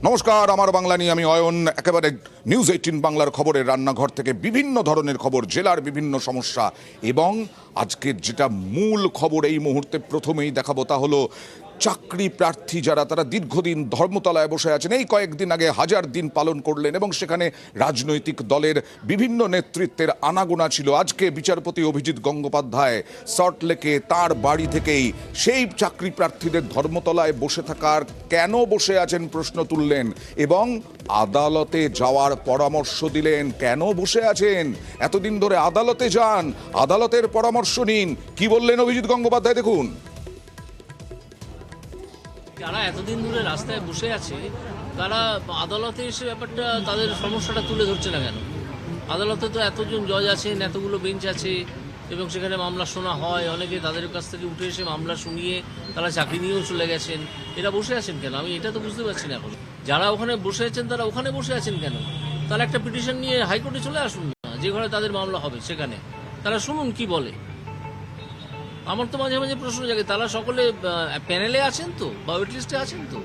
নমস্কার, আমার বাংলা নিয়ে আমি অয়ন। একেবারে নিউজ 18 বাংলার খবরের রান্নাঘর থেকে বিভিন্ন ধরনের খবর, জেলার বিভিন্ন সমস্যা এবং আজকের যেটা মূল খবর এই মুহূর্তে প্রথমেই দেখাবো তা হলো চাকরি প্রার্থী যারা তারা দীর্ঘদিন ধর্মতলায় বসে আছেন। এই কয়েকদিন আগে 1000 দিন পালন করলেন এবং সেখানে রাজনৈতিক দলের বিভিন্ন নেতৃত্বের আনাগোনা ছিল। আজকে বিচারপতি অভিজিৎ গঙ্গোপাধ্যায় সল্টলেকে তার বাড়ি থেকেই সেই চাকরি প্রার্থীদের ধর্মতলায় বসে থাকার কেন বসে আছেন প্রশ্ন তুললেন এবং আদালতে যাওয়ার পরামর্শ দিলেন। কেন বসে আছেন, এতদিন ধরে আদালতে যান, আদালতের পরামর্শ নিন। কি বললেন অভিজিৎ গঙ্গোপাধ্যায় দেখুন। যারা এতদিন ধরে রাস্তায় বসে আছে তারা আদালতে এসে ব্যাপারটা তাদের সমস্যাটা তুলে ধরছে না কেন? আদালতে তো এতজন জজ আছেন, এতগুলো বেঞ্চ আছে এবং সেখানে মামলা শোনা হয়। অনেকে তাদের কাছ থেকে উঠে এসে মামলা শুনিয়ে তারা চাকরি নিয়েও চলে গেছেন। এরা বসে আছেন কেন? আমি এটা তো বুঝতে পারছি না এখন। যারা ওখানে বসে আছেন তারা ওখানে বসে আছেন কেন? তারা একটা পিটিশন নিয়ে হাইকোর্টে চলে আসুন না, যে ঘরে তাদের মামলা হবে সেখানে তারা শুনুন কি বলে। আমার তো মাঝে মাঝে প্রশ্ন জাগে, তারা সকলে প্যানেলে আছেন তো বা ওয়েট লিস্টে আছেন তো?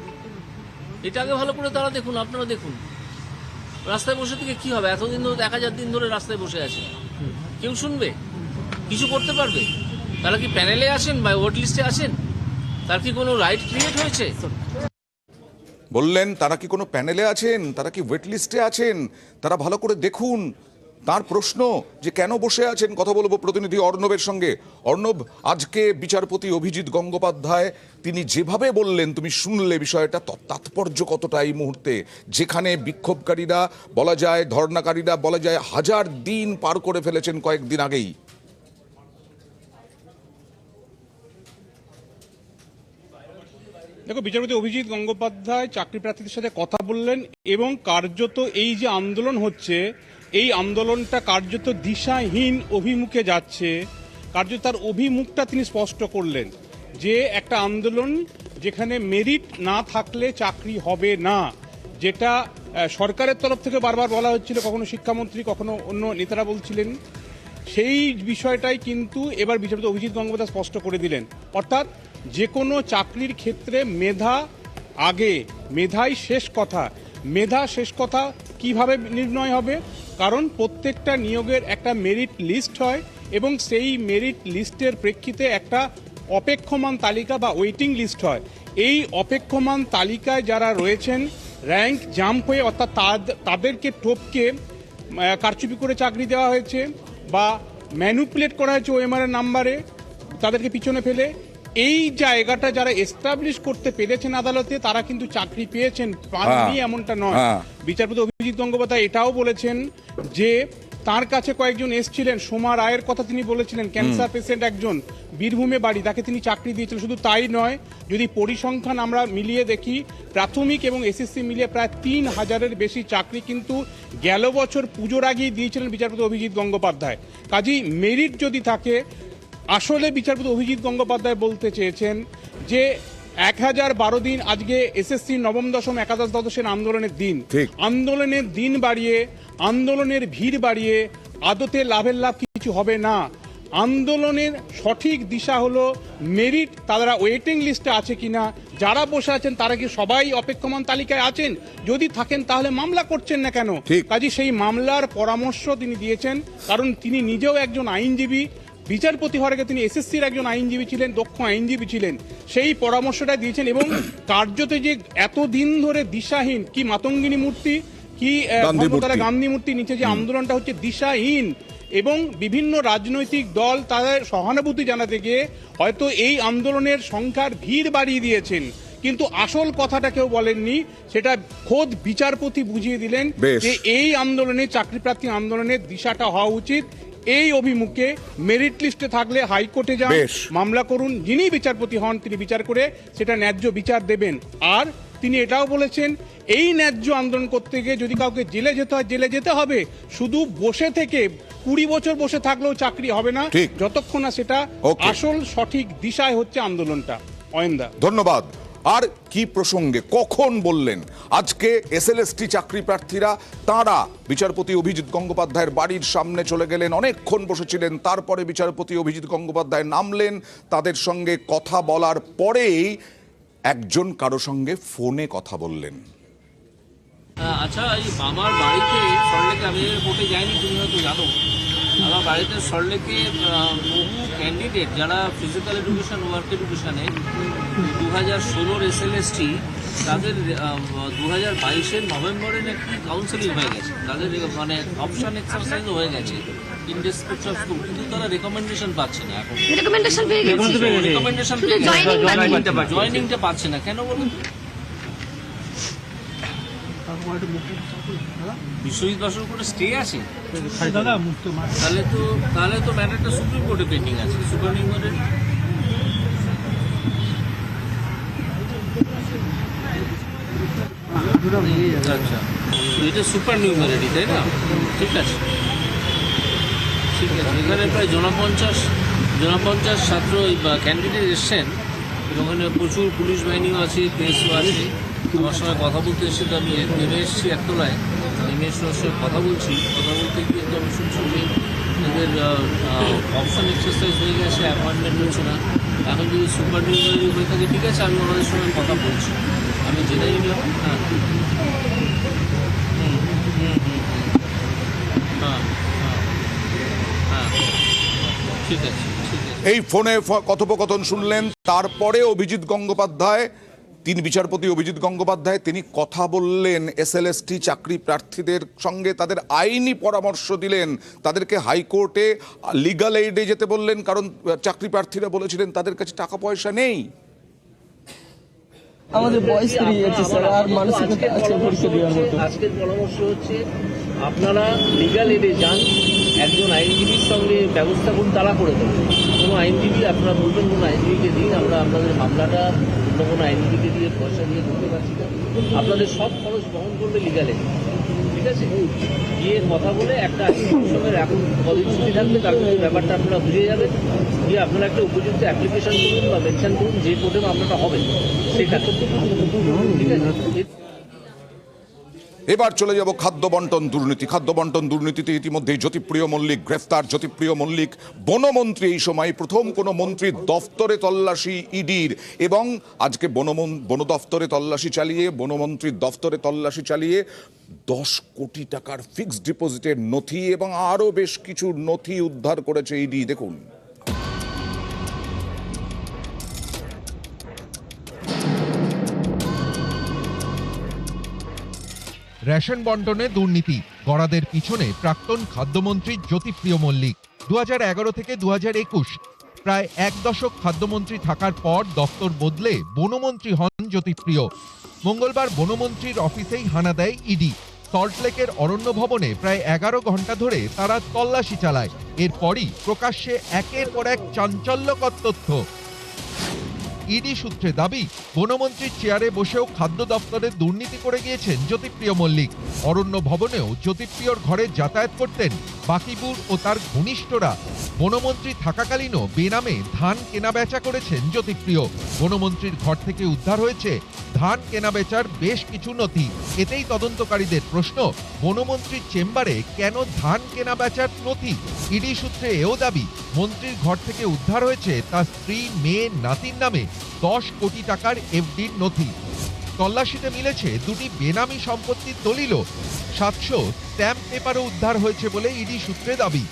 এটা আগে ভালো করে তারা দেখুন, আপনারা দেখুন। রাস্তায় বসে থেকে কি হবে? এতদিন ধরে 1000 দিন ধরে রাস্তায় বসে আছে, কেউ শুনবে? কিছু করতে পারবে? তারা কি প্যানেলে আছেন বা ওয়েট লিস্টে আছেন? তার কি কোনো রাইট ক্রিয়েট হয়েছে? বললেন তারা কি কোনো প্যানেলে আছেন, তারা কি ওয়েট লিস্টে আছেন, তারা ভালো করে দেখুন। তার প্রশ্ন যে কেন বসে আছেন। কথা বলবো প্রতিনিধি অর্ণবের সঙ্গে। অর্ণব, আজকে বিচারপতি অভিজিৎ গঙ্গোপাধ্যায় তিনি যেভাবে বললেন, তুমি শুনলে বিষয়টা, তাৎপর্য কতটা এই মুহূর্তে, যেখানে বিক্ষোভকারীরা বলা যায়, ধর্ণাকারীরা বলা যায় 1000 দিন পার করে ফেলেছেন কয়েকদিন আগেই। দেখো, বিচারপতি অভিজিৎ গঙ্গোপাধ্যায় চাকরি প্রার্থীদের সাথে কথা বললেন এবং কার্যত এই যে আন্দোলন হচ্ছে, এই আন্দোলনটা কার্যত দিশাহীন অভিমুখে যাচ্ছে। কার্যত তার অভিমুখটা তিনি স্পষ্ট করলেন যে একটা আন্দোলন যেখানে মেরিট না থাকলে চাকরি হবে না, যেটা সরকারের তরফ থেকে বারবার বলা হচ্ছিল, কখনো শিক্ষামন্ত্রী কখনো অন্য নেতারা বলছিলেন, সেই বিষয়টাই কিন্তু এবার বিচারপতি অভিজিৎ গঙ্গোপাধ্যায় স্পষ্ট করে দিলেন। অর্থাৎ যে কোনো চাকরির ক্ষেত্রে মেধা আগে, মেধাই শেষ কথা। মেধা শেষ কথা কিভাবে নির্ণয় হবে? কারণ প্রত্যেকটা নিয়োগের একটা মেরিট লিস্ট হয় এবং সেই মেরিট লিস্টের প্রেক্ষিতে একটা অপেক্ষমান তালিকা বা ওয়েটিং লিস্ট হয়। এই অপেক্ষমান তালিকায় যারা রয়েছেন র্যাঙ্ক জাম্প হয়ে, অর্থাৎ তাদেরকে টপকে কারচুপি করে চাকরি দেওয়া হয়েছে বা ম্যানুপুলেট করা হয়েছে ওএমআর এর নাম্বারে, তাদেরকে পিছনে ফেলে, এই জায়গাটা যারা এস্টাবলিশ করতে পেরেছেন আদালতে, তারা কিন্তু চাকরি পেয়েছেন, পাননি এমনটা নয়। বিচারপতি অভিজিৎ গঙ্গোপাধ্যায় এটাও বলেছেন যে তার কাছে কয়েকজন এসছিলেন, সোমা রায়ের কথা তিনি বলেছিলেন, ক্যান্সার পেশেন্ট একজন, বীরভূমে বাড়ি, তাকে তিনি চাকরি দিয়েছিলেন। শুধু তাই নয়, যদি পরিসংখ্যান আমরা মিলিয়ে দেখি, প্রাথমিক এবং এসএসসি মিলিয়ে প্রায় 3000-এর বেশি চাকরি কিন্তু গেল বছর পুজোর আগেই দিয়েছিলেন বিচারপতি অভিজিৎ গঙ্গোপাধ্যায়। কাজেই মেরিট যদি থাকে, আসলে বিচারপতি অভিজিৎ গঙ্গোপাধ্যায় বলতে চেয়েছেন যে 1012 দিন আজকে এসএসসি নবম দশম একাদশ দ্বাদশের আন্দোলনের দিন, আন্দোলনের দিন বাড়িয়ে, আন্দোলনের ভিড় বাড়িয়ে আদতে লাভের লাভ কিছু হবে না। আন্দোলনের সঠিক দিশা হলো মেরিট, তারা ওয়েটিং লিস্টে আছে কিনা, যারা বসে আছেন তারা কি সবাই অপেক্ষমান তালিকায় আছেন, যদি থাকেন তাহলে মামলা করছেন না কেন? কাজে সেই মামলার পরামর্শ তিনি দিয়েছেন, কারণ তিনি নিজেও একজন আইনজীবী। বিচারপতি হওয়ার আগে তিনি এসএসসির একজন আইনজীবী ছিলেন, দক্ষ আইনজীবী ছিলেন। সেই পরামর্শটা দিয়েছেন এবং কার্যত যে এতদিন ধরে দিশাহীন, কি মাতঙ্গিনী মূর্তি, কি গান্ধী মূর্তি নিচে যে আন্দোলনটা হচ্ছে দিশাহীন, এবং বিভিন্ন রাজনৈতিক দল তাদের সহানুভূতি জানাতে গিয়ে হয়তো এই আন্দোলনের সংখ্যার ভিড় বাড়িয়ে দিয়েছেন, কিন্তু আসল কথাটা কেউ বলেননি। সেটা খোদ বিচারপতি বুঝিয়ে দিলেন যে এই আন্দোলনে, চাকরি প্রার্থী আন্দোলনের দিশাটা হওয়া উচিত এই অভিমুখে। মেরিট লিস্টে থাকলে হাইকোর্টে যান, মামলা করুন, যিনি বিচারপতি হন তিনি বিচার করে সেটা ন্যায্য বিচার দেবেন। আর তিনি এটাও বলেছেন, এই ন্যায্য আন্দোলন করতে গিয়ে যদি কাউকে জেলে যেতে হয় জেলে যেতে হবে। শুধু বসে থেকে 20 বছর বসে থাকলেও চাকরি হবে না, যতক্ষণ না সেটা আসল সঠিক দিশায় হচ্ছে আন্দোলনটা। অয়নদা, ধন্যবাদ। আর কি প্রসঙ্গে কখন বললেন? আজকে এসএলএসটি চাকরি প্রার্থীরা তারা বিচারপতি অভিজিৎ গঙ্গোপাধ্যায়ের বাড়ির সামনে চলে গেলেন, অনেকক্ষণ বসেছিলেন। তারপরে বিচারপতি অভিজিৎ গঙ্গোপাধ্যায় নামলেন, তাদের সঙ্গে কথা বলার পরেই একজন কারো সঙ্গে ফোনে কথা বললেন। আচ্ছা, এই আমার বাড়িতে সল্টলেকে, আমি কোর্টে যাইনি, তুমি হয়তো জানো, আমার বাড়িতে সল্টলেকে বহু ক্যান্ডিডেট যারা ফিজিক্যাল এডুকেশন, ওয়ার্ক এডুকেশানে 2016 SLST, তাদের 2022 নভেম্বরে নাকি কাউন্সেলিং হয়ে গেছে, তাদের মানে অপশন এক্সারসাইজও হয়ে গেছে ইন ডেসক্রিপ্ট অফ স্কুল, কিন্তু তারা রেকমেন্ডেশন পাচ্ছে না এখন। রেকমেন্ডেশন পেয়ে গেছে, রেকমেন্ডেশন জয়েনিংটা পাচ্ছে না, কেন বলুন? বিশ্বজিৎ বাসুর উপরে স্টে আছে, তাহলে তো ম্যাটারটা সুপ্রিম কোর্টে পেন্ডিং আছে, সুপার নিউমারের। আচ্ছা, তো এটা সুপার নিউমারেরই, তাই না? ঠিক আছে, ঠিক আছে। এখানে প্রায় জনপঞ্চাশ ছাত্র ক্যান্ডিডেট এসছেন, ওখানে প্রচুর পুলিশ বাহিনীও আছে, প্রেসও আছে। আমার সঙ্গে কথা বলতে এসে তো আমি নেমে এসেছি একতলায়, নেমে এসে ওর সঙ্গে কথা বলতে গিয়ে তো আমি শুনছি যে এদের অপশন এক্সারসাইজ হয়ে গেছে, অ্যাপয়েন্টমেন্ট হচ্ছে না। এখন যদি সুপার নিউমারি হয়ে থাকে, ঠিক আছে, আমি ওনাদের সঙ্গে কথা বলছি, আমি জেনে নিলাম। হ্যাঁ হ্যাঁ হ্যাঁ, ঠিক আছে, ঠিক আছে। এই ফোনে কথোপকথন শুনলেন। তারপরে অভিজিৎ গঙ্গোপাধ্যায়, তিন বিচারপতি অভিজিৎ গঙ্গোপাধ্যায়, তিনি কথা বললেন SLST চাকরি প্রার্থীদের সঙ্গে, তাদের আইনি পরামর্শ দিলেন, তাদেরকে হাইকোর্টে লিগাল এইডে যেতে বললেন, কারণ চাকরি প্রার্থীরা বলেছিলেন তাদের কাছে টাকা পয়সা নেই। আমাদের বয়স পেরিয়ে যাচ্ছে স্যার, আর মানসিকতা আছে পরীক্ষা দেওয়ার মতো। আজকের পরামর্শ হচ্ছে আপনারা লিগাল এডে যান, একজন আইনজীবীর সঙ্গে ব্যবস্থা করুন, তারা করে দেবেন। কোনো আইনজীবী আপনারা বলবেন কোনো আইনজীবীকে দিন, আমরা আপনাদের মামলাটা অন্য কোনো আইনজীবীকে দিয়ে পয়সা দিয়ে করতে পারছি না, আপনাদের সব খরচ বহন করবে লিগাল এডে, ঠিক আছে? গিয়ে কথা বলে একটা আইনজীবীর সঙ্গে এখন কদিন ছুটি থাকবে, তার মধ্যে ব্যাপারটা আপনারা বুঝে যাবেন, গিয়ে আপনারা একটা উপযুক্ত অ্যাপ্লিকেশন করুন বা মেনশন করুন যে কোর্টে মামলাটা হবে সেটা, ঠিক আছে? এবার চলে যাব খাদ্য বন্টন দুর্নীতি। খাদ্য বন্টন দুর্নীতিতে ইতিমধ্যেই জ্যোতিপ্রিয় মল্লিক গ্রেফতার। জ্যোতিপ্রিয় মল্লিক বনমন্ত্রী, এই সময় প্রথম কোনো মন্ত্রীর দফতরে তল্লাশি ইডির, এবং আজকে বন দফতরে তল্লাশি চালিয়ে, বনমন্ত্রীর দফতরে তল্লাশি চালিয়ে 10 কোটি টাকার ফিক্সড ডিপোজিটের নথি এবং আরও বেশ কিছু নথি উদ্ধার করেছে ইডি। দেখুন। রেশন বন্টনে দুর্নীতি, গড়াদের পিছনে প্রাক্তন খাদ্যমন্ত্রী জ্যোতিপ্রিয় মল্লিক। 2011 থেকে 2021 প্রায় 1 দশক খাদ্যমন্ত্রী থাকার পর দপ্তর বদলে বনমন্ত্রী হন জ্যোতিপ্রিয়। মঙ্গলবার বনমন্ত্রীর অফিসেই হানা দেয় ইডি। সল্টলেকের অরণ্য ভবনে প্রায় 11 ঘন্টা ধরে তারা তল্লাশি চালায়। এরপরই প্রকাশ্যে একের পর এক চাঞ্চল্যকর তথ্য। ইডি সূত্রে দাবি, বনমন্ত্রীর চেয়ারে বসেও খাদ্য দপ্তরে দুর্নীতি করে গিয়েছেন জ্যোতিপ্রিয় মল্লিক। অরণ্য ভবনেও জ্যোতিপ্রিয়র ঘরে যাতায়াত করতেন বাকিবুর ও তার ঘনিষ্ঠরা। বনমন্ত্রী থাকাকালীনও বেনামে ধান কেনাবেচা করেছেন জ্যোতিপ্রিয়। বনমন্ত্রীর ঘর থেকে উদ্ধার হয়েছে ধান কেনাবেচার বেশ কিছু নথি। এতেই তদন্তকারীদের প্রশ্ন, বনমন্ত্রীর চেম্বারে কেন ধান কেনাবেচার নথি? ইডি সূত্রে এও দাবি, মন্ত্রীর ঘর থেকে উদ্ধার হয়েছে তার স্ত্রী, মেয়ে, নাতির নামে 10 কোটি টাকার এফডির নথি। তল্লাশিতে মিলেছে 2টি বেনামি সম্পত্তির দলিলও। 700 স্ট্যাম্প পেপারও উদ্ধার হয়েছে বলে ইডি সূত্রে দাবি।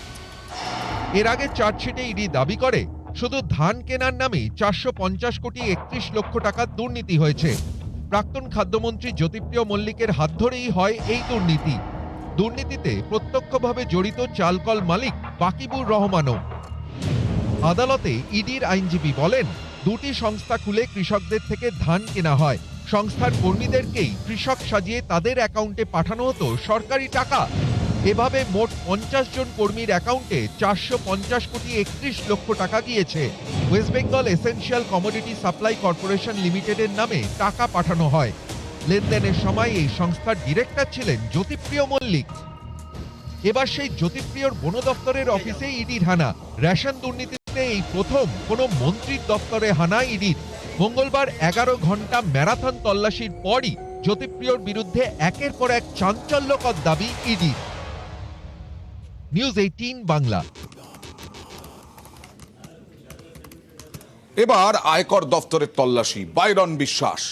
এর আগে চার্জশিটে ইডি দাবি করে, শুধু ধান কেনার নামে 450 কোটি 31 লক্ষ টাকার দুর্নীতি হয়েছে। প্রাক্তন খাদ্যমন্ত্রী জ্যোতিপ্রিয় মল্লিকের হাত ধরেই হয় এই দুর্নীতি। দুর্নীতিতে প্রত্যক্ষভাবে জড়িত চালকল মালিক বাকিবুর রহমানও। আদালতে ইডির আইনজীবী বলেন, 2টি সংস্থা খুলে কৃষকদের থেকে ধান কেনা হয়। সংস্থার কর্মীদেরকেই কৃষক সাজিয়ে তাদের অ্যাকাউন্টে পাঠানো হতো সরকারি টাকা। এভাবে মোট 50 জন কর্মীর অ্যাকাউন্টে 450 কোটি 31 লক্ষ টাকা গিয়েছে। West Bengal essential commodity supply corporation লিমিটেডের নামে টাকা পাঠানো হয়। লেনদেনের সময় এই সংস্থার ডিরেক্টর ছিলেন জ্যোতিপ্রিয় মল্লিক। এবার সেই জ্যোতিপ্রিয়র বন দপ্তরের অফিসে ইডির হানা। রেশন দুর্নীতিতে এই প্রথম কোনো মন্ত্রীর দপ্তরে হানা ইডির। মঙ্গলবার 11 ঘন্টা ম্যারাথন তল্লাশির পরই জ্যোতিপ্রিয়র বিরুদ্ধে একের পর এক চাঞ্চল্যকর দাবি ইডির। নিউজ 18 বাংলা। এবার আয়কর দফতরের তল্লাশি। বাইরন বিশ্বাস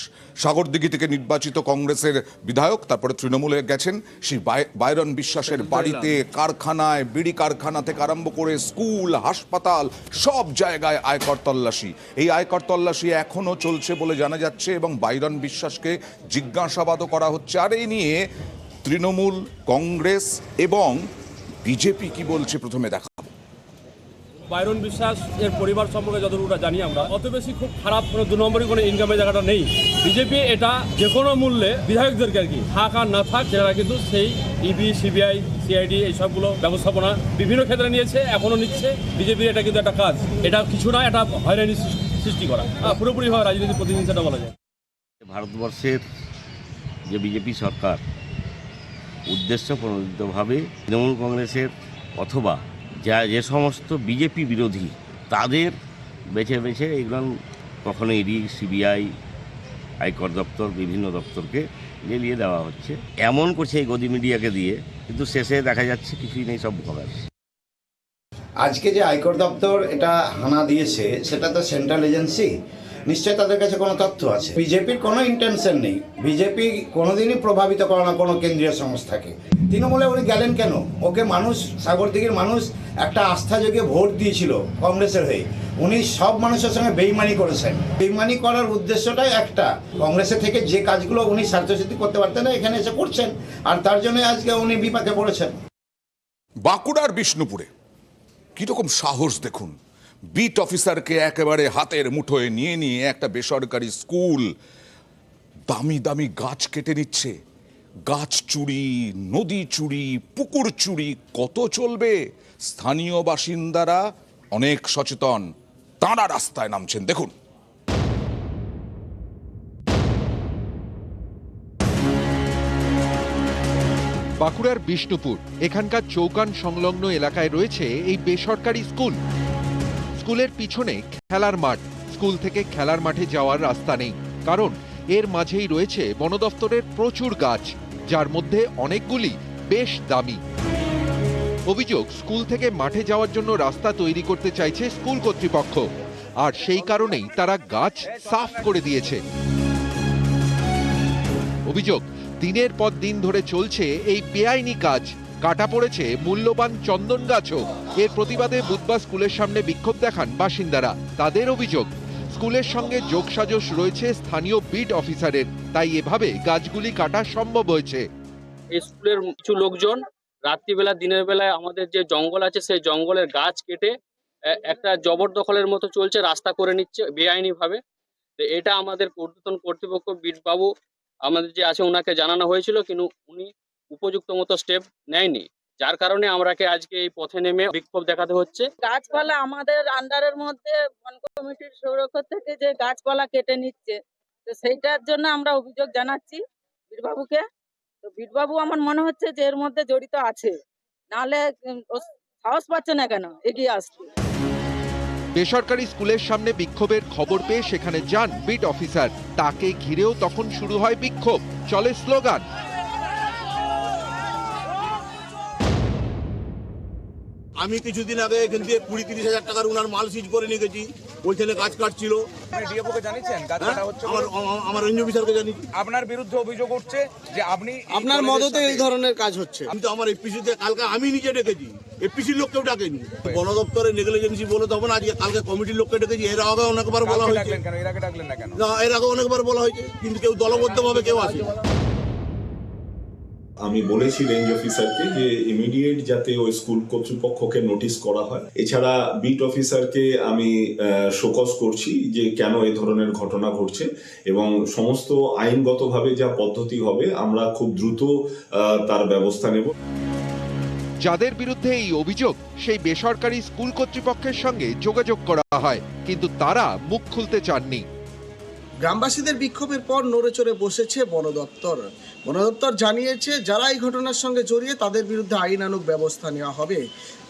সাগরদিঘি থেকে নির্বাচিত কংগ্রেসের বিধায়ক, তারপরে তৃণমূলে গেছেন। সেই বাইরন বিশ্বাসের বাড়িতে, কারখানায়, বিড়ি কারখানা থেকে আরম্ভ করে স্কুল, হাসপাতাল, সব জায়গায় আয়কর তল্লাশি। এই আয়কর তল্লাশি এখনো চলছে বলে জানা যাচ্ছে এবং বাইরন বিশ্বাসকে জিজ্ঞাসাবাদও করা হচ্ছে। আর এই নিয়ে তৃণমূল, কংগ্রেস এবং বিজেপি কি বলছে প্রথমে দেখা। বাইরন বিশ্বাস এর পরিবার সম্পর্কে যতটুকুটা জানি আমরা, অত বেশি খুব খারাপ কোনো 2 নম্বরই কোনো ইনকামের জায়গাটা নেই। বিজেপি এটা যে কোনো মূল্যে বিধায়কদেরকে আর কি থাক আর না থাক সেটা কিন্তু সেই ইডি, সিবিআই, সিআইডি এই সবগুলো ব্যবস্থাপনা বিভিন্ন ক্ষেত্রে নিয়েছে, এখনো নিচ্ছে। বিজেপির এটা কিন্তু একটা কাজ, এটা কিছু না, এটা হয়রানি সৃষ্টি করা, পুরোপুরিভাবে রাজনীতির প্রতিনিধি সেটা বলা যায়। ভারতবর্ষের যে বিজেপি সরকার উদ্দেশ্য প্রণোদিতভাবে তৃণমূল কংগ্রেসের অথবা যে সমস্ত বিজেপি বিরোধী তাদের বেছে বেছে এগুলো কখনো ইডি, সিবিআই, আয়কর দপ্তর, বিভিন্ন দপ্তরকে জ্বালিয়ে দেওয়া হচ্ছে। এমন করছে এই গদি মিডিয়াকে দিয়ে, কিন্তু শেষে দেখা যাচ্ছে কিছুই নেই, সব খবর। আজকে যে আয়কর দপ্তর এটা হানা দিয়েছে সেটা তো সেন্ট্রাল এজেন্সি, নিশ্চয়ই তাদের কাছে কোনো তথ্য আছে। বিজেপির কোনো ইন্টেনশন নেই, বিজেপি কোনোদিনই প্রভাবিত করে না কোনো কেন্দ্রীয় সংস্থাকে। তৃণমূলে উনি গেলেন কেন? ওকে মানুষ, সাগরদিঘির মানুষ একটা আস্থা জেগে ভোট দিয়েছিল কংগ্রেসের হয়ে। উনি সব মানুষের সঙ্গে বেইমানি করেছেন। বেইমানি করার উদ্দেশ্যটাই একটা, কংগ্রেসের থেকে যে কাজগুলো উনি স্বার্থসিদ্ধি করতে পারতেন না এখানে এসে করছেন, আর তার জন্য আজকে উনি বিপাকে পড়েছেন। বাঁকুড়ার বিষ্ণুপুরে কিরকম সাহস দেখুন, বিট অফিসারকে একেবারে হাতের মুঠোয় নিয়ে একটা বেসরকারি স্কুল দামি দামি গাছ কেটে নিচ্ছে। গাছ চুরি, নদী চুরি, পুকুর চুরি কত চলবে? স্থানীয় বাসিন্দারা অনেক সচেতন, তাঁরা রাস্তায় নামছেন। দেখুন। বাঁকুড়ার বিষ্ণুপুর, এখানকার চৌকান সংলগ্ন এলাকায় রয়েছে এই বেসরকারি স্কুল। স্কুলের পিছনে খেলার মাঠ, স্কুল থেকে খেলার মাঠে যাওয়ার রাস্তা নেই, কারণ এর মাঝেই রয়েছে বন দফতরের প্রচুর গাছ, যার মধ্যে অনেকগুলি বেশ দামি। অভিযোগ, স্কুল থেকে মাঠে যাওয়ার জন্য রাস্তা তৈরি করতে চাইছে স্কুল কর্তৃপক্ষ, আর সেই কারণেই তারা গাছ সাফ করে দিয়েছে। অভিযোগ, দিনের পর দিন ধরে চলছে এই বেআইনি কাজ, কাটা পড়েছে মূল্যবান চন্দন গাছও। এর প্রতিবাদে বুধবার স্কুলের সামনে বিক্ষোভ দেখান বাসিন্দারা। তাদের অভিযোগ, স্কুলের সঙ্গে যোগসাজশ রয়েছে স্থানীয় বিট অফিসারের, তাই এভাবে গাছগুলি কাটা সম্ভব হয়েছে। এই স্কুলের কিছু লোকজন রাত্রিবেলা, দিনের বেলায় আমাদের যে জঙ্গল আছে সেই জঙ্গলের গাছ কেটে একটা জবরদখলের মতো চলছে, রাস্তা করে নিচ্ছে বেআইনি ভাবে। তো এটা আমাদের ঊর্ধ্বতন কর্তৃপক্ষ বিট বাবু আমাদের যে আছে ওনাকে জানানো হয়েছিল, কিন্তু উনি উপযুক্ত মতো স্টেপ নেয়নি, যার কারণে আমরাকে আজকে এই পথে নেমে বিক্ষোভ দেখাতে হচ্ছে। গাছপালা আমাদের আন্ডারের মধ্যে বন কমিটির সৌরক্ষ থেকে যে গাছপালা কেটে নিচ্ছে, তো সেইটার জন্য আমরা অভিযোগ জানাচ্ছি বীরবাবুকে। তো বীরবাবু আমার মনে হচ্ছে যে এর মধ্যে জড়িত আছে, নাহলে সাহস পাচ্ছে না কেন এগিয়ে আসতে। বেসরকারি স্কুলের সামনে বিক্ষোভের খবর পেয়ে সেখানে যান বিট অফিসার। তাকে ঘিরেও তখন শুরু হয় বিক্ষোভ, চলে স্লোগান। আমি কিছুদিন আগে এখান থেকে 20-30 হাজার টাকার উনার মাল সিজ করে নিয়ে গেছি, ওইখানে গাছ কাটছিল। আমার রেঞ্জ অফিসারকে জানি, আপনার বিরুদ্ধে অভিযোগ উঠছে যে আপনি আপনার মদতে এই ধরনের কাজ হচ্ছে। আমি তো আমার এপিসিতে কালকে আমি নিজে ডেকেছি, এপিসির লোককেও ডাকেনি। বন দপ্তরের নেগলিজেন্সি বলে তখন আজকে কালকে কমিটির লোককে ডেকেছি। এর আগে অনেকবার বলা হয়েছে, এর আগে ডাকলেন না কেন? না, এর আগে অনেকবার বলা হয়েছে, কিন্তু কেউ দলবদ্ধভাবে কেউ আসে। আমি বলেছি রেঞ্জ অফিসারকে যে ইমিডিয়েট যাতে ওই স্কুল কর্তৃপক্ষকে নোটিশ করা হয়। এছাড়া বিট অফিসারকে আমি শোকজ করছি যে কেন এই ধরনের ঘটনা ঘটছে, এবং সমস্ত আইনগতভাবে যা পদ্ধতি হবে আমরা খুব দ্রুত তার ব্যবস্থা নেব। যাদের বিরুদ্ধে এই অভিযোগ, সেই বেসরকারি স্কুল কর্তৃপক্ষের সঙ্গে যোগাযোগ করা হয়, কিন্তু তারা মুখ খুলতে চাননি। গ্রামবাসীদের বিক্ষোভের পর নড়েচড়ে বসেছে বন দপ্তর। বন দপ্তর জানিয়েছে যারা এই ঘটনার সঙ্গে জড়িয়ে তাদের বিরুদ্ধে আইনানুগ ব্যবস্থা নেওয়া হবে।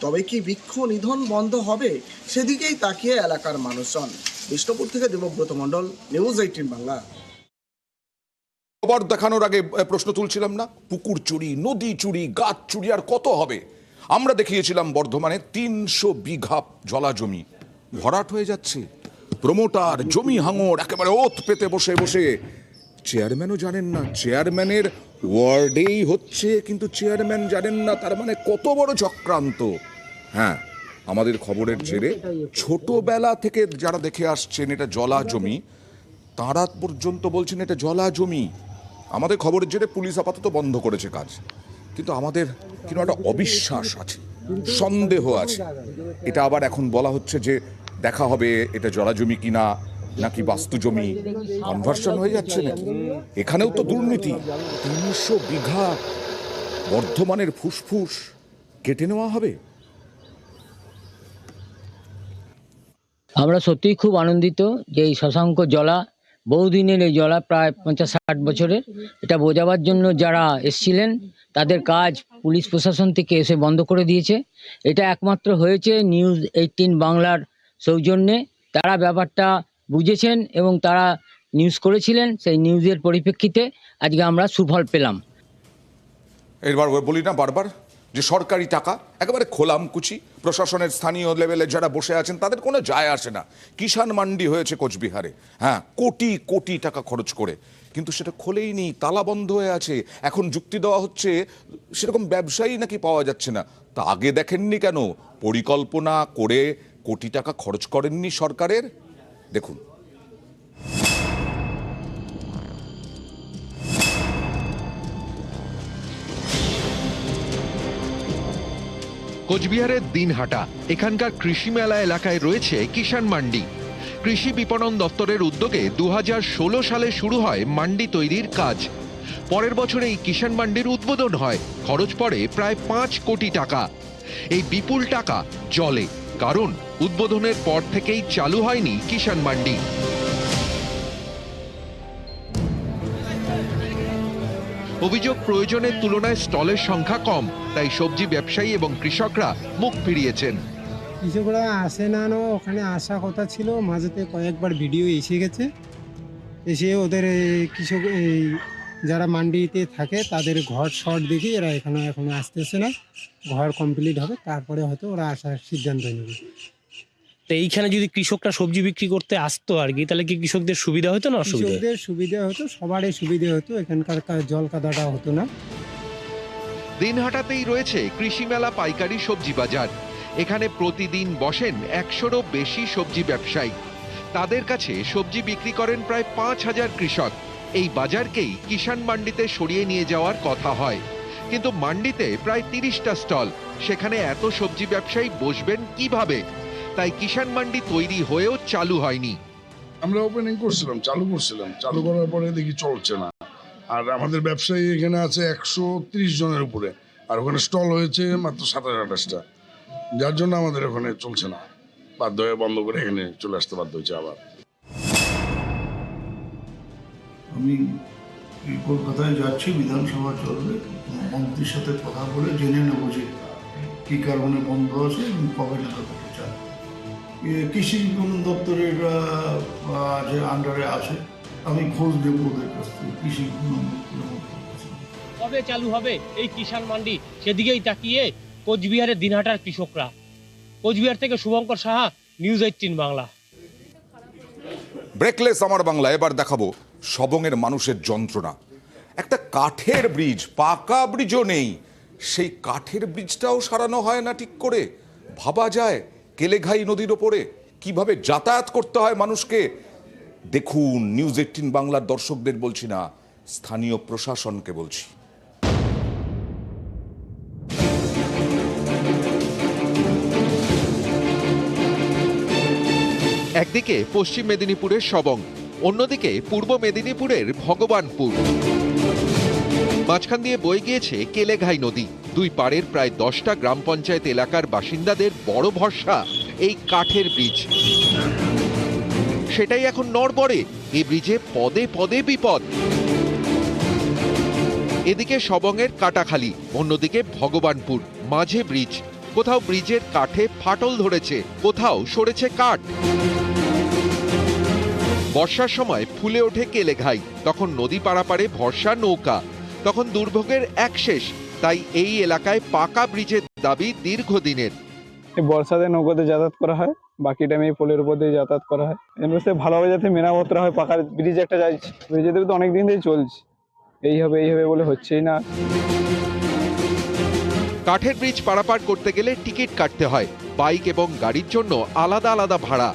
তবে কি বৃক্ষ নিধন বন্ধ হবে, সেদিকেই তাকিয়ে এলাকার মানুষজন। বিষ্ণুপুর থেকে দেবব্রত মণ্ডল, নিউজ 18 বাংলা। খবর দেখানোর আগে প্রশ্ন তুলছিলাম না, পুকুর চুরি, নদী চুরি, গাছ চুরি আর কত হবে? আমরা দেখিয়েছিলাম বর্ধমানে 300 বিঘা জলা জমি ভরাট হয়ে যাচ্ছে। প্রমোটার, জমি হাঙর, একেবারে ওত পেতে বসে বসে। চেয়ারম্যানও জানেন না, চেয়ারম্যানের ওয়ার্ডেই হচ্ছে, কিন্তু চেয়ারম্যান জানেন না, তার মানে কত বড় চক্রান্ত। হ্যাঁ, আমাদের খবরের জেরে ছোটবেলা থেকে যারা দেখে আসছেন এটা জলা জমি, তারা পর্যন্ত বলছেন এটা জলা জমি। আমাদের খবরের জেরে পুলিশ আপাতত বন্ধ করেছে কাজ, কিন্তু আমাদের কিন্তু একটা অবিশ্বাস আছে, সন্দেহ আছে। এটা আবার এখন বলা হচ্ছে যে দেখা হবে এটা জলা জমি কিনা নাকি বাস্তু জমি, কনভার্সন হয়ে যাচ্ছে নাকি। এখানেও তো দুর্নীতি। 300 বিঘা বর্ধমানের ফুসফুস কেটে নেওয়া হবে। আমরা সত্যিই খুব আনন্দিত যে এই শশাঙ্ক জলা, বহুদিনের এই জলা, প্রায় 50-60 বছরের, এটা বোঝাবার জন্য যারা এসছিলেন তাদের কাজ পুলিশ প্রশাসন থেকে এসে বন্ধ করে দিয়েছে। এটা একমাত্র হয়েছে নিউজ 18 বাংলার সৌজন্যে। তারা ব্যাপারটা বুঝেছেন এবং তারা নিউজ করেছিলেন, সেই নিউজের পরিপ্রেক্ষিতে আজকে আমরা সুফল পেলাম। এবার বলি না বারবার যে সরকারি টাকা একেবারে খোলামকুচি, প্রশাসনের স্থানীয় লেভেলে যারা বসে আছেন তাদের কোনো যায় আসে না। কিষাণ মান্ডি হয়েছে কোচবিহারে, হ্যাঁ, কোটি কোটি টাকা খরচ করে, কিন্তু সেটা খোলেই নি, তালা বন্ধ হয়ে আছে। এখন যুক্তি দেওয়া হচ্ছে সেরকম ব্যবসায়ী নাকি পাওয়া যাচ্ছে না। তা আগে দেখেননি কেন? পরিকল্পনা করে কোটি টাকা খরচ করেননি সরকারের? দেখুন, কোচবিহারের দিনহাটা, এখানকার কৃষি মেলা এলাকায় রয়েছে কিষাণ মান্ডি। কৃষি বিপণন দপ্তরের উদ্যোগে 2016 সালে শুরু হয় মান্ডি তৈরির কাজ। পরের বছরে এই কিষাণ মান্ডির উদ্বোধন হয়। খরচ পড়ে প্রায় 5 কোটি টাকা। এই বিপুল টাকা জলে, কারণ উদ্বোধনের পর থেকেই চালু হয়নি কিষাণ মান্ডি। অভিযোগ, প্রয়োজনের তুলনায় স্টলের সংখ্যা কম, তাই সবজি ব্যবসায়ী এবং কৃষকরা মুখ ফিরিয়েছেন। কৃষকরা আসে না, ওখানে আসা কথা ছিল, মাঝেতে কয়েকবার ভিডিও এসে গেছে, এসে ওদের কৃষক যারা মান্ডিতে থাকে তাদের ঘর শর্ট দেখে এরা এখনো আসতেছে না। ঘর কমপ্লিট হবে, তারপরে হয়তো ওরা আসার সিদ্ধান্ত নেবে। তো এইখানে যদি কৃষকরা সবজি বিক্রি করতে আসতো আর কি, তাহলে কি কৃষকদের সুবিধা হতো না অসুবিধা? কৃষকদের সুবিধা হতো, সবারই সুবিধা হতো, এখানকার জল কাদাটা হতো না। দিনহাটাতেই রয়েছে কৃষি মেলা পাইকারি সবজি বাজার। এখানে প্রতিদিন বসেন 100-রও বেশি সবজি ব্যবসায়ী। তাদের কাছে সবজি বিক্রি করেন প্রায় 5000 কৃষক। এই বাজারকেই কিষাণ মান্ডিতে সরিয়ে নিয়ে যাওয়ার কথা হয়, কিন্তু মান্ডিতে প্রায় 30টা স্টল, সেখানে এত সবজি ব্যবসায়ী বসবেন কিভাবে? তাই কিষাণ মান্ডি তৈরি হয়েও চালু হয়নি। আমরা ওপেনিং করছিলাম, চালু করার পরে দেখি চলছে না। আর আমাদের ব্যবসায়ী এখানে আছে 130 জনের উপরে, আর ওখানে স্টল হয়েছে মাত্র 27-28টা, যার জন্য আমাদের ওখানে চলছে না। বাধ্য হয়ে বন্ধ করে এখানে চলে আসতে বাধ্য হয়েছে। আবার আমি কলকাতায় যাচ্ছি, বিধানসভা চলবে, মন্ত্রীর সাথে কথা বলে জেনে নেবো যে কী কারণে বন্ধ আছে এবং কবে নাগাদ হতে চায়। কৃষি বিপণন দপ্তরের যে আন্ডারে আছে, আমি খোঁজ দেবো ওদের কাছ থেকে কৃষি বিপণন দপ্তরের। কবে চালু হবে এই কিষাণ মান্ডি, সেদিকেই তাকিয়ে কোচবিহারের দিনহাটার কৃষকরা। কোচবিহার থেকে শুভঙ্কর সাহা, নিউজ 18 বাংলা। ব্রেকলেস আমার বাংলা। এবার দেখাবো সবংয়ের মানুষের যন্ত্রণা। একটা কাঠের ব্রিজ, পাকা ব্রিজও নেই, সেই কাঠের ব্রিজটাও সারানো হয় না ঠিক করে। ভাবা যায় কেলেঘাই নদীর ওপরে কিভাবে যাতায়াত করতে হয় মানুষকে। দেখুন, নিউজ 18 বাংলার দর্শকদের বলছি না, স্থানীয় প্রশাসনকে বলছি। একদিকে পশ্চিম মেদিনীপুরের সবং, অন্যদিকে পূর্ব মেদিনীপুরের ভগবানপুর। মাঝখান দিয়ে বয়ে গিয়েছে কেলেঘাই নদী। দুই পাড়ের প্রায় 10টা গ্রাম পঞ্চায়েত এলাকার বাসিন্দাদের বড় ভরসা এই কাঠের ব্রিজ। সেটাই এখন নড়বড়ে। এই ব্রিজে পদে পদে বিপদ। এদিকে সবংয়ের কাটাখালি, অন্যদিকে ভগবানপুর, মাঝে ব্রিজ। কোথাও ব্রিজের কাঠে ফাটল ধরেছে, কোথাও সরেছে কাঠ। বর্ষার সময় ফুলে ওঠে কেলেঘাই, তখন নদী পারাপারে ভরসা নৌকা, তখন দুর্ভোগের এক শেষ। তাই এই এলাকায় পাকা ব্রিজের দাবি দীর্ঘদিনের। এই বর্ষাতে নৌকাতে যাতায়াত করা হয়, বাকি টাইমে এই পোলের উপর দিয়ে যাতায়াত করা হয়। এমনি ভালোভাবে যাতে মেরামতরা হয়, পাকার ব্রিজ একটা যাচ্ছে, ব্রিজেতে তো অনেক দিন ধরেই চলছে, এই হবে বলে হচ্ছেই না। কাঠের ব্রিজ পারাপার করতে গেলে টিকিট কাটতে হয়, বাইক এবং গাড়ির জন্য আলাদা আলাদা ভাড়া।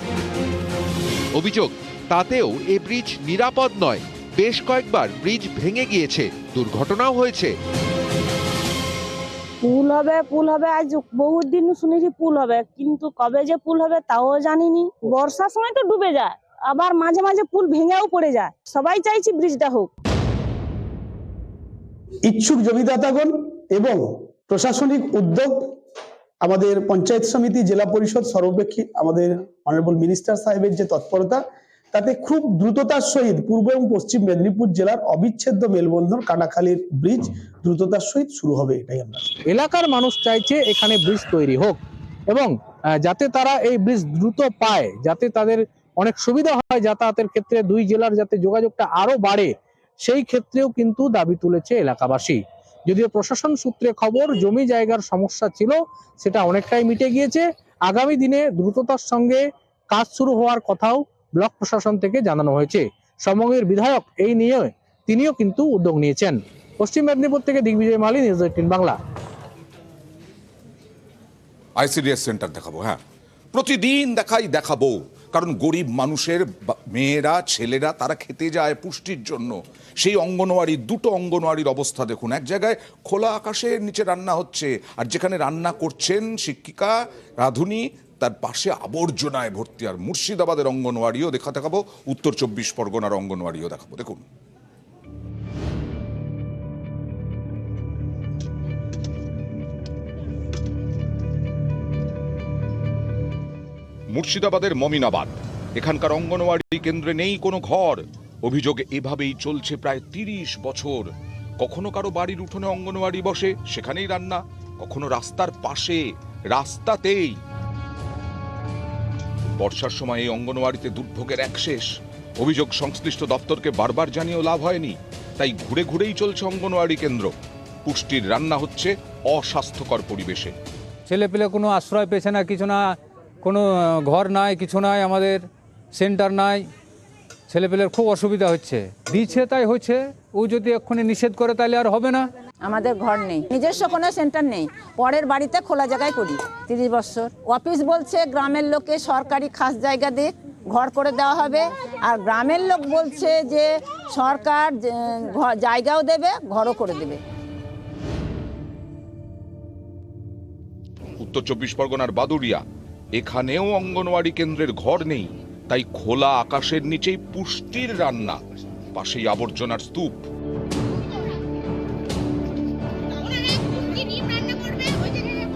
অভিযোগ, তাতেও এই ব্রিজ নিরাপদ নয়। বেশ কয়েকবার ব্রিজ ভেঙে গিয়েছে, দুর্ঘটনাও হয়েছে। পুল হবে আজ বহুত দিন শুনেছি পুল হবে, কিন্তু কবে যে পুল হবে তাও জানিনি। বর্ষার সময় তো ডুবে যায়, আবার মাঝে মাঝে পুল ভেঙেও পড়ে যায়। সবাই চাইছি ব্রিজটা হোক। ইচ্ছুক জমিদাতাগণ এবং প্রশাসনিক উদ্যোগ, আমাদের পঞ্চায়েত সমিতি, জেলা পরিষদ সর্বপেক্ষী আমাদের অনারেবল মিনিস্টার সাহেবের যে তৎপরতা, তাতে খুব দ্রুততার সহিত পূর্ব এবং পশ্চিম মেদিনীপুর জেলার অবিচ্ছেদ্য মেলবন্ধন কাটাখালীর ব্রিজ দ্রুততার সহিত শুরু হবে, এটাই আমরা। এলাকার মানুষ চাইছে এখানে ব্রিজ তৈরি হোক এবং যাতে তারা এই ব্রিজ দ্রুত পায়, যাতে তাদের অনেক সুবিধা হয় যাতায়াতের ক্ষেত্রে, দুই জেলার যাতে যোগাযোগটা আরো বাড়ে, সেই ক্ষেত্রেও কিন্তু দাবি তুলেছে এলাকাবাসী। যদিও প্রশাসন সূত্রে খবর জমি জায়গার সমস্যা ছিল, সেটা অনেকটাই মিটে গিয়েছে। আগামী দিনে দ্রুততার সঙ্গে কাজ শুরু হওয়ার কথাও ব্লক প্রশাসন থেকে জানানো হয়েছে। সমগ্রের বিধায়ক এই নিয়ে তিনিও কিন্তু উদ্যোগ নিয়েছেন। পশ্চিম মেদিনীপুর থেকে দিগ্বিজয় মালি, নিউজ 18 বাংলা। আইসিডিএস সেন্টার দেখাবো, হ্যাঁ প্রতিদিন দেখাবো, কারণ গরিব মানুষের মেয়েরা ছেলেরা তারা খেতে যায় পুষ্টির জন্য। সেই অঙ্গনওয়াড়ি, দুটো অঙ্গনওয়াড়ির অবস্থা দেখুন। এক জায়গায় খোলা আকাশের নিচে রান্না হচ্ছে, আর যেখানে রান্না করছেন শিক্ষিকা রাধুনী, তার পাশে আবর্জনায় ভর্তি। আর মুর্শিদাবাদের অঙ্গনওয়াড়িও দেখাবো, উত্তর 24 পরগনার অঙ্গনওয়াড়িও দেখাবো। দেখুন, মুর্শিদাবাদের মমিনাবাদ, এখানকার অঙ্গনওয়াড়ি কেন্দ্রে নেই কোনো ঘর। অভিযোগ এভাবেই চলছে প্রায় 30 বছর। কখনো কারো বাড়ির উঠোনে অঙ্গনওয়াড়ি বসে, সেখানেই রান্না, কখনো রাস্তার পাশে, রাস্তাতেই। বর্ষার সময় এই অঙ্গনওয়াড়িতে দুর্ভোগের এক শেষ। অভিযোগ সংশ্লিষ্ট দপ্তরকে বারবার জানিয়েও লাভ হয়নি, তাই ঘুরে ঘুরেই চলছে অঙ্গনওয়াড়ি কেন্দ্র। পুষ্টির রান্না হচ্ছে অস্বাস্থ্যকর পরিবেশে। ছেলেপেলে কোনো আশ্রয় পেয়েছে না, কিছু না, কোনো ঘর নাই, কিছু নাই, আমাদের সেন্টার নাই, ছেলেপেলের খুব অসুবিধা হচ্ছে। দিচ্ছে তাই হচ্ছে, ও যদি এক্ষুনি নিষেধ করে তাহলে আর হবে না। আমাদের ঘর নেই, নিজস্ব কোনো সেন্টার নেই, পরের বাড়িতে খোলা জায়গায় করি 30 বছর। অফিস বলছে গ্রামের লোকে সরকারি খাস জায়গা দিয়ে ঘর করে দেওয়া হবে, আর গ্রামের লোক বলছে যে সরকার জায়গাও দেবে, ঘরও করে দেবে। উত্তর 24 পরগনার বাদুড়িয়া, এখানেও অঙ্গনওয়াড়ি কেন্দ্রের ঘর নেই, তাই খোলা আকাশের নিচেই পুষ্টির রান্না, পাশেই আবর্জনার স্তূপ।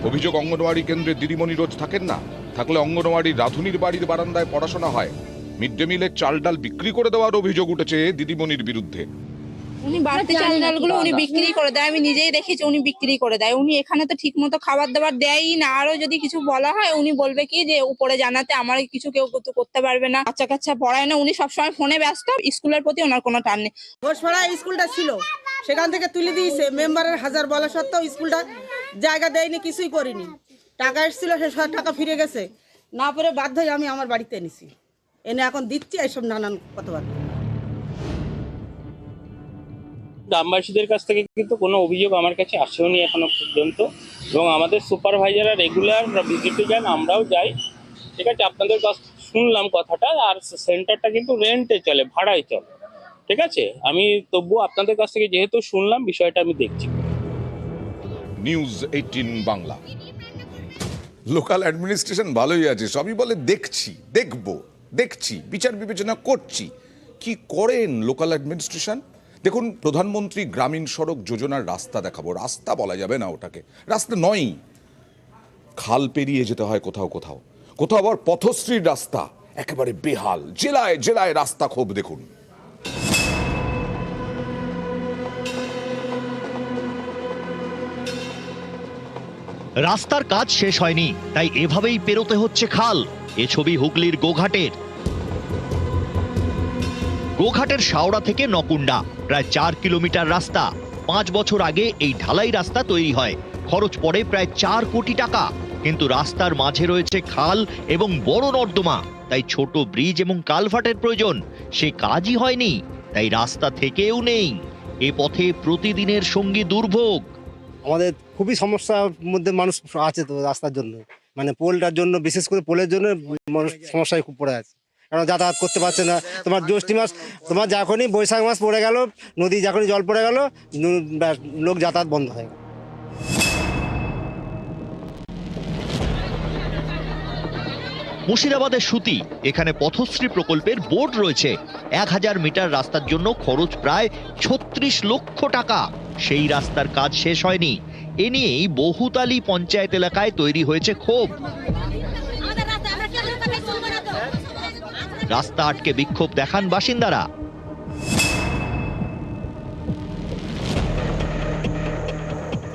অভিযোগ, অঙ্গনওয়াড়ি কেন্দ্রে দিদিমণি রোজ থাকেন না, থাকলে অঙ্গনওয়াড়ি রাধুনির বাড়ির বারান্দায় পড়াশোনা হয়। মিড ডে মিলের চাল ডাল বিক্রি করে দেওয়ার অভিযোগ উঠেছে দিদিমণির বিরুদ্ধে। উনি বাড়তি চাল ডালগুলো উনি বিক্রি করে দেয়, আমি নিজেই দেখেছি উনি বিক্রি করে দেয়। উনি এখানে তো ঠিক মতো খাবার দাবার দেয়ই না। আরো যদি কিছু বলা হয় উনি বলবে কি যে উপরে জানাতে, আমার কিছু কেউ করতে পারবে না, বাচ্চা কাচ্চা পড়ায় না। উনি সবসময় ফোনে ব্যস্ত, স্কুলের প্রতি ওনার কোনো টান নেই। ঘোষপাড়া স্কুলটা ছিল, সেখান থেকে তুলে দিয়েছে। মেম্বারের হাজার বলা সত্ত্বেও স্কুলটা জায়গা দেয়নি, কিছুই করিনি। টাকা এসেছিল, সে সব টাকা ফিরে গেছে। না পরে বাধ্য হয়ে আমি আমার বাড়িতে এনেছি, এনে এখন দিচ্ছি এইসব নানান কথাবার্তা। গ্রামবাসীদের কাছ থেকে কিন্তু কোনো অভিযোগ আমার কাছে আসেওনি এখনো পর্যন্ত, এবং আমাদের সুপারভাইজাররা রেগুলার ভিজিটে যান, আমরাও যাই। ঠিক আছে, আপনাদের কাছ শুনলাম কথাটা। আর সেন্টারটা কিন্তু রেন্টে চলে, ভাড়ায় চলে। ঠিক আছে, আমি তবুও আপনাদের কাছ থেকে যেহেতু শুনলাম, বিষয়টা আমি দেখছি। নিউজ 18 বাংলা। লোকাল অ্যাডমিনিস্ট্রেশন ভালোই আছে, সবই বলে দেখছি, বিচার বিবেচনা করছি। কি করেন লোকাল অ্যাডমিনিস্ট্রেশন? দেখুন, প্রধানমন্ত্রী গ্রামীণ সড়ক যোজনার রাস্তা দেখাবো। রাস্তা বলা যাবে না ওটাকে, রাস্তা নয়, খাল পেরিয়ে যেতে হয় কোথাও আবার পথশ্রীর রাস্তা একেবারে বেহাল। জেলায় জেলায় রাস্তা ক্ষোভ দেখুন। রাস্তার কাজ শেষ হয়নি, তাই এভাবেই পেরোতে হচ্ছে খাল। এ ছবি হুগলির গোঘাটের শাওড়া থেকে নকুণ্ডা, প্রায় 4 কিলোমিটার রাস্তা। 5 বছর আগে এই ঢালাই রাস্তা তৈরি হয়, খরচ পড়ে প্রায় 4 কোটি টাকা। কিন্তু রাস্তার মাঝে রয়েছে খাল এবং বড় নর্দমা, তাই ছোট ব্রিজ এবং কালভার্টের প্রয়োজন। সে কাজই হয়নি, তাই রাস্তা থেকেও নেই। এ পথে প্রতিদিনের সঙ্গী দুর্ভোগ। আমাদের খুবই সমস্যার মধ্যে মানুষ আছে তো রাস্তার জন্য, মানে পোলটার জন্য, বিশেষ করে পোলের জন্য মানুষ সমস্যায় খুব পড়ে আছে, কারণ যাতায়াত করতে পারছে না। তোমার জ্যৈষ্ঠী মাস, তোমার যখনই বৈশাখ মাস পড়ে গেল, নদী যখনই জল পড়ে গেল, লোক যাতায়াত বন্ধ হয়ে গেল। মুর্শিদাবাদের সুতি, এখানে পথশ্রী প্রকল্পের বোর্ড রয়েছে। 1000 মিটার রাস্তার জন্য খরচ প্রায় 36 লক্ষ টাকা। সেই রাস্তার কাজ শেষ হয়নি। এ নিয়েই বহুতালি পঞ্চায়েত এলাকায় তৈরি হয়েছে ক্ষোভ। রাস্তা আটকে বিক্ষোভ দেখান বাসিন্দারা।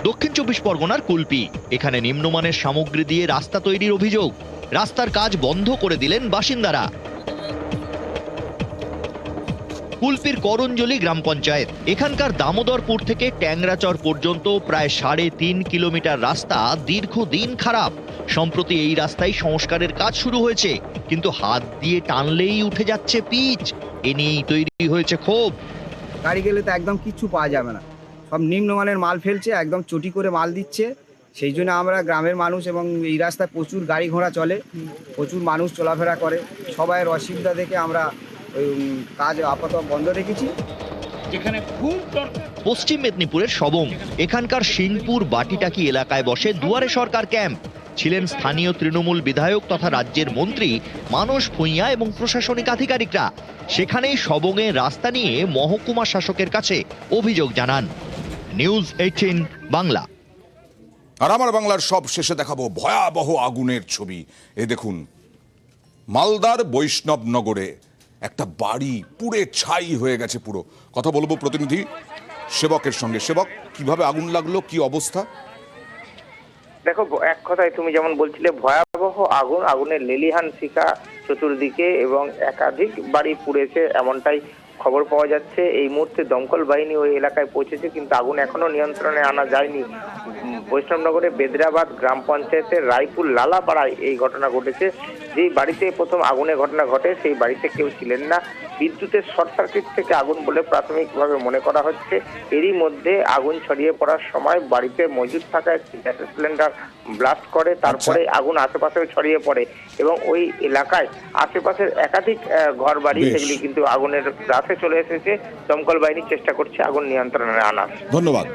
দক্ষিণ 24 পরগনার কুলপি, এখানে নিম্নমানের সামগ্রী দিয়ে রাস্তা তৈরির অভিযোগ। রাস্তার কাজ বন্ধ করে দিলেন বাসিন্দারা। কুলপির করঞ্জলি গ্রাম পঞ্চায়েত, এখানকার দামোদরপুর থেকে ট্যাংরাচর পর্যন্ত প্রায় 3.5 কিলোমিটার রাস্তা দীর্ঘদিন খারাপ। সম্প্রতি এই রাস্তায় সংস্কারের কাজ শুরু হয়েছে, কিন্তু হাত দিয়ে টানলেই উঠে যাচ্ছে পিচ। এ নিয়েই তৈরি হয়েছে ক্ষোভ। গাড়ি গেলে তো একদম কিচ্ছু পাওয়া যাবে না, সব নিম্নমানের মাল ফেলছে, একদম চটি করে মাল দিচ্ছে। সেই জন্য আমরা গ্রামের মানুষ এবং এই রাস্তায় প্রচুর গাড়ি ঘোড়া চলে, প্রচুর মানুষ চলাফেরা করে, সবাইয়ের অসুবিধা দেখে আমরা ওই কাজ আপাতত বন্ধ রেখেছি। যেখানে খুব দরকার পশ্চিম মেদিনীপুরের সবং, এখানকার সিংপুর বাটিটাকি এলাকায় বসে দুয়ারে সরকার ক্যাম্প। ছিলেন স্থানীয় তৃণমূল বিধায়ক তথা রাজ্যের মন্ত্রী মানস ভূঁইয়া এবং প্রশাসনিক আধিকারিকরা। সেখানেই সবংয়ের রাস্তা নিয়ে মহকুমা শাসকের কাছে অভিযোগ জানান। নিউজ 18 বাংলা। আর আমার বাংলার সব শেষে দেখাবো ভয়াবহ আগুনের ছবি। এ দেখুন, মালদার বৈষ্ণবনগরে একটা বাড়ি পুড়ে ছাই হয়ে গেছে পুরো। কথা বলবো প্রতিনিধি সেবকের সঙ্গে। সেবক, কিভাবে আগুন লাগলো, কি অবস্থা? দেখো, এক কথায় তুমি যেমন বলছিলে ভয়াবহ আগুন, আগুনের লেলিহান শিখা চতুর্দিকে এবং একাধিক বাড়ি পুড়েছে এমনটাই খবর পাওয়া যাচ্ছে। এই মুহূর্তে দমকল বাহিনী ওই এলাকায় পৌঁছেছে, কিন্তু আগুন এখনো নিয়ন্ত্রণে আনা যায়নি। বৈষ্ণবনগরে বেদরাবাদ গ্রাম পঞ্চায়েতের রায়পুর লালাপাড়ায় এই ঘটনা ঘটেছে। যেই বাড়িতে প্রথম আগুনের ঘটনা ঘটে সেই বাড়িতে কেউ ছিলেন না। বিদ্যুতের শর্ট সার্কিট থেকে আগুন বলে প্রাথমিকভাবে মনে করা হচ্ছে। এরই মধ্যে আগুন ছড়িয়ে পড়ার সময় বাড়িতে মজুদ থাকা একটি গ্যাস সিলিন্ডার ব্লাস্ট করে, তারপরে আগুন আশেপাশেও ছড়িয়ে পড়ে এবং ওই এলাকায় আশেপাশের একাধিক ঘর বাড়ি সেগুলি কিন্তু আগুনের রাশে চলে এসেছে। দমকল বাহিনী চেষ্টা করছে আগুন নিয়ন্ত্রণে আনার। ধন্যবাদ।